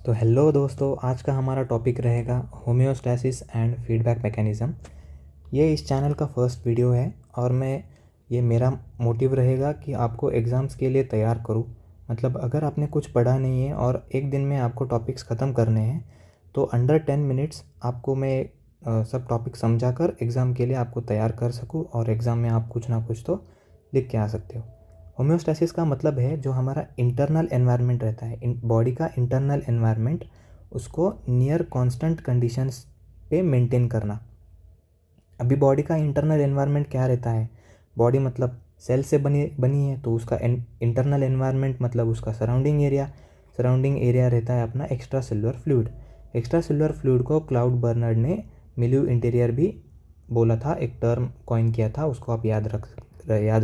तो हेलो दोस्तों, आज का हमारा टॉपिक रहेगा होम्योस्टैसिस एंड फीडबैक मैकेनिज़्म। ये इस चैनल का फर्स्ट वीडियो है और ये मेरा मोटिव रहेगा कि आपको एग्ज़ाम्स के लिए तैयार करूँ। मतलब अगर आपने कुछ पढ़ा नहीं है और एक दिन में आपको टॉपिक्स ख़त्म करने हैं तो अंडर 10 मिनट्स आपको मैं सब टॉपिक समझा कर एग्ज़ाम के लिए आपको तैयार कर सकूँ और एग्ज़ाम में आप कुछ ना कुछ तो लिख के आ सकते हो। होम्योस्टैसिस का मतलब है जो हमारा इंटरनल एनवायरनमेंट रहता है, बॉडी का इंटरनल एनवायरनमेंट, उसको नियर कांस्टेंट कंडीशंस पे मेंटेन करना। अभी बॉडी का इंटरनल एनवायरनमेंट क्या रहता है? बॉडी मतलब सेल से बनी बनी है, तो उसका इंटरनल एनवायरनमेंट मतलब उसका सराउंडिंग एरिया रहता है अपना extra cellular fluid. Extra cellular fluid को क्लाउड बर्नर्ड ने मिलियू इंटीरियर भी बोला था, एक टर्म कॉइन किया था, उसको आप याद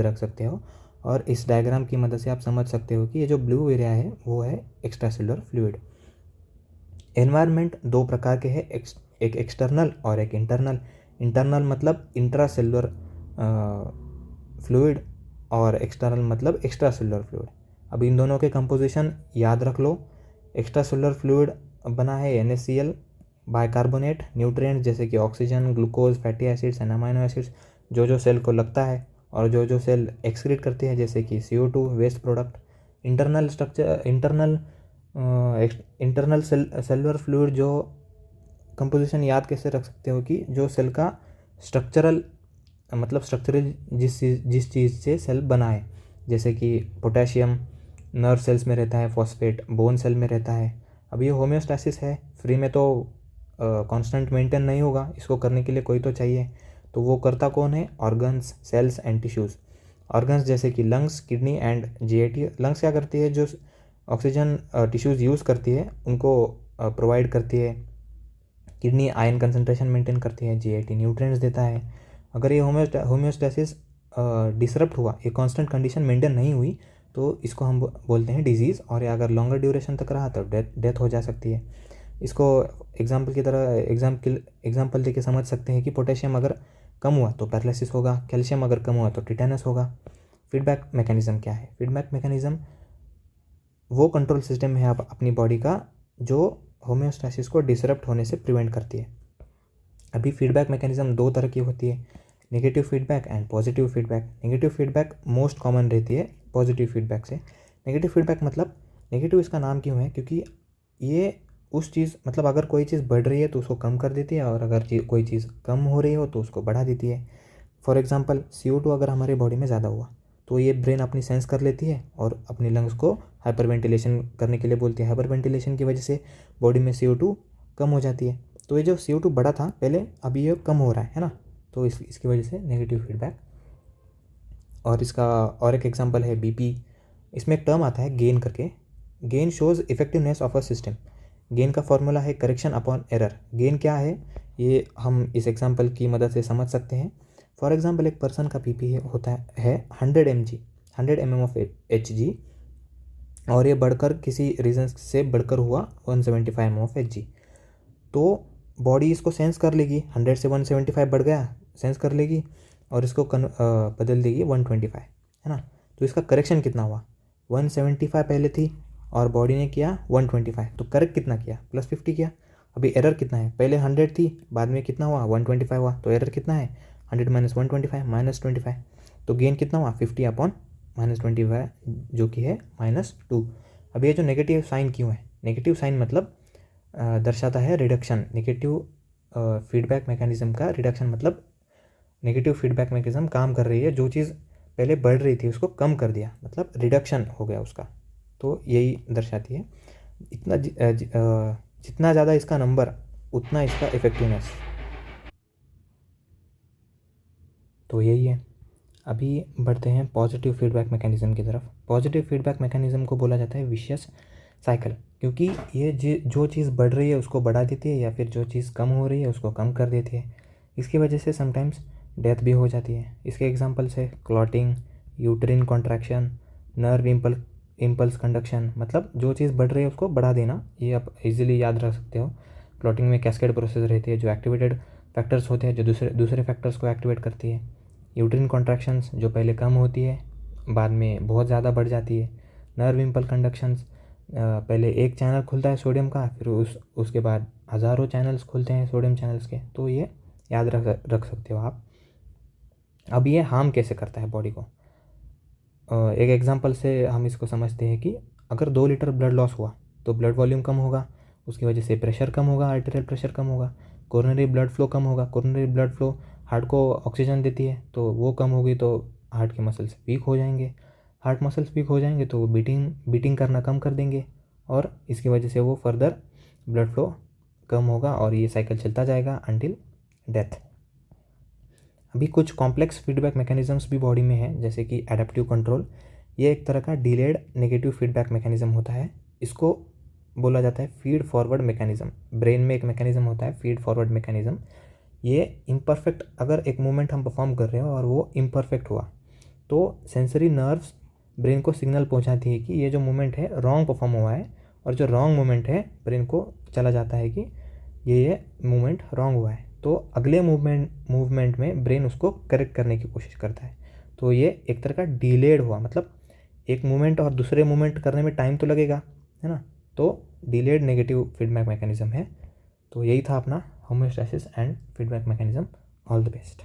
रख सकते हो। और इस डायग्राम की मदद से आप समझ सकते हो कि ये जो ब्लू एरिया है वो है एक्स्ट्रा सेलुलर फ्लूइड। एनवायरनमेंट दो प्रकार के हैं, एक एक्सटर्नल और एक इंटरनल। इंटरनल मतलब इंट्रा सेलुलर फ्लूइड और एक्सटर्नल मतलब एक्स्ट्रा सेलुलर फ्लूइड। अब इन दोनों के कंपोजिशन याद रख लो। एक्स्ट्रा सेलुलर फ्लूइड बना है NaCl, बाइकार्बोनेट, न्यूट्रिएंट्स जैसे कि oxygen, glucose, fatty acids and amino acids जो सेल को लगता है और जो सेल एक्सक्रीट करती है जैसे कि CO2 waste product. Internal structure internal cellular fluid जो कंपोजिशन याद कैसे रख सकते हो कि जो सेल का स्ट्रक्चरल जिस चीज़ से सेल बना है, जैसे कि पोटेशियम नर्व सेल्स में रहता है, फॉस्फेट बोन सेल में रहता है। अब ये होम्योस्टैसिस है, फ्री में तो कांस्टेंट मेंटेन नहीं होगा, इसको करने के लिए कोई तो चाहिए। तो वो करता कौन है? Organs, cells and tissues. Organs जैसे कि lungs, kidney and GIT। Lungs क्या करती है? जो ऑक्सीजन टिश्यूज़ यूज़ करती है उनको प्रोवाइड करती है। किडनी आयन कंसंट्रेशन मेंटेन करती है। GIT न्यूट्रिएंट्स देता है। अगर ये होम्योस्टैसिस डिसरप्ट हुआ, ये कांस्टेंट कंडीशन मेंटेन नहीं हुई, तो इसको हम बोलते हैं डिजीज़। और ये अगर लॉन्गर ड्यूरेशन तक रहा तो डेथ हो जा सकती है। इसको एग्जाम्पल देके समझ सकते हैं कि पोटेशियम अगर कम हुआ तो पैरालिसिस होगा, कैल्शियम अगर कम हुआ तो टिटेनस होगा। फीडबैक मैकेनिज्म क्या है? फीडबैक मैकेनिज्म वो कंट्रोल सिस्टम है अपनी बॉडी का जो होम्योस्टैसिस को डिसरप्ट होने से प्रिवेंट करती है। अभी फीडबैक मैकेनिज्म दो तरह की होती है, negative feedback and positive feedback. Negative feedback most common रहती है पॉजिटिव फीडबैक से। नेगेटिव फीडबैक मतलब, नेगेटिव इसका नाम क्यों है? क्योंकि ये उस चीज़ मतलब अगर कोई चीज़ बढ़ रही है तो उसको कम कर देती है और अगर कोई चीज़ कम हो रही हो तो उसको बढ़ा देती है। फॉर एग्जांपल CO2 अगर हमारे बॉडी में ज़्यादा हुआ तो ये ब्रेन अपनी सेंस कर लेती है और अपनी लंग्स को हाइपर वेंटिलेशन करने के लिए बोलती है। हाइपर वेंटिलेशन की वजह से बॉडी में CO2 कम हो जाती है। तो ये जो CO2 बढ़ा था पहले, अभी ये कम हो रहा है ना, तो इसकी वजह से नेगेटिव फीडबैक। और इसका और एक एग्जांपल है BP। इसमें एक टर्म आता है गेन करके। Gain shows effectiveness of a system. Gain का फॉर्मूला है करेक्शन अपॉन एरर। गेन क्या है ये हम इस एग्जांपल की मदद से समझ सकते हैं। फॉर एग्जांपल एक पर्सन का BP होता है 100 mg, 100 mm ऑफ Hg, और ये बढ़कर किसी रीज़न से बढ़कर हुआ 175 mm ऑफ Hg। तो बॉडी इसको सेंस कर लेगी, 100 से 175 बढ़ गया, सेंस कर लेगी और इसको बदल देगी 125, है ना। तो इसका करेक्शन कितना हुआ? 175 पहले थी और बॉडी ने किया 125, तो करेक्ट कितना किया? +50 किया। अभी एरर कितना है? पहले 100 थी, बाद में कितना हुआ? 125 हुआ, तो एरर कितना है? 100 - 125 -25। तो गेन कितना हुआ? 50 अपॉन -25 जो कि है -2। अब ये जो नेगेटिव साइन क्यों है? नेगेटिव साइन मतलब दर्शाता है रिडक्शन। नेगेटिव फीडबैक मैकेनिज्म का रिडक्शन मतलब नेगेटिव फीडबैक मैकेनिज्म काम कर रही है, जो चीज़ पहले बढ़ रही थी उसको कम कर दिया, मतलब रिडक्शन हो गया उसका। तो यही दर्शाती है। जितना ज़्यादा इसका नंबर उतना इसका इफेक्टिवनेस। तो यही है। अभी बढ़ते हैं पॉजिटिव फीडबैक मैकेनिज्म की तरफ। पॉजिटिव फीडबैक मैकेनिज्म को बोला जाता है विशियस साइकिल, क्योंकि ये जो चीज़ बढ़ रही है उसको बढ़ा देती है या फिर जो चीज़ कम हो रही है उसको कम कर देती है। इसकी वजह से समटाइम्स डेथ भी हो जाती है। इसके एग्जांपल्स है clotting, uterine contraction, nerve impulse conduction. मतलब जो चीज़ बढ़ रही है उसको बढ़ा देना, ये आप इजीली याद रख सकते हो। क्लॉटिंग में कैस्केड प्रोसेस रहती है, जो एक्टिवेटेड फैक्टर्स होते हैं जो दूसरे फैक्टर्स को एक्टिवेट करती है। यूट्रिन कॉन्ट्रैक्शंस जो पहले कम होती है बाद में बहुत ज़्यादा बढ़ जाती है। नर्व इम्पल्स कंडक्शंस पहले एक चैनल खुलता है सोडियम का, फिर उसके बाद हज़ारों चैनल्स खुलते हैं सोडियम चैनल्स के। तो ये याद रख सकते हो आप। अब ये हार्म कैसे करता है बॉडी को, एक एग्जांपल से हम इसको समझते हैं कि अगर 2 लीटर ब्लड लॉस हुआ तो ब्लड वॉल्यूम कम होगा, उसकी वजह से प्रेशर कम होगा, आर्टेरियल प्रेशर कम होगा, कोरोनरी ब्लड फ्लो कम होगा। कोरोनरी ब्लड फ्लो हार्ट को ऑक्सीजन देती है, तो वो कम होगी तो हार्ट के मसल्स वीक हो जाएंगे। हार्ट मसल्स वीक हो जाएंगे तो वो बीटिंग करना कम कर देंगे, और इसकी वजह से वो फर्दर ब्लड फ्लो कम होगा, और ये साइकिल चलता जाएगा अंटिल डेथ। अभी कुछ कॉम्प्लेक्स फीडबैक मैकेनिज्म्स भी बॉडी में है, जैसे कि एडेप्टिव कंट्रोल। ये एक तरह का डिलेड नेगेटिव फीडबैक मैकेनिज्म होता है। इसको बोला जाता है फीड फॉरवर्ड मैकेनिज्म। ब्रेन में एक मैकेनिज्म होता है फीड फॉरवर्ड मैकेनिज्म। ये इम्परफेक्ट, अगर एक मूवमेंट हम परफॉर्म कर रहे हो और वो इम्परफेक्ट हुआ, तो सेंसरी नर्व्स ब्रेन को सिग्नल पहुंचाती है कि ये जो मूवमेंट है रॉन्ग परफॉर्म हुआ है, और जो रॉन्ग मूवमेंट है ब्रेन को चला जाता है कि ये मूवमेंट रॉन्ग हुआ है। तो अगले मूवमेंट में ब्रेन उसको करेक्ट करने की कोशिश करता है। तो ये एक तरह का डिलेड हुआ, मतलब एक मूवमेंट और दूसरे मूवमेंट करने में टाइम तो लगेगा, है ना। तो डिलेड नेगेटिव फीडबैक मैकेनिज्म है। तो यही था अपना homeostasis and feedback mechanism. All the best.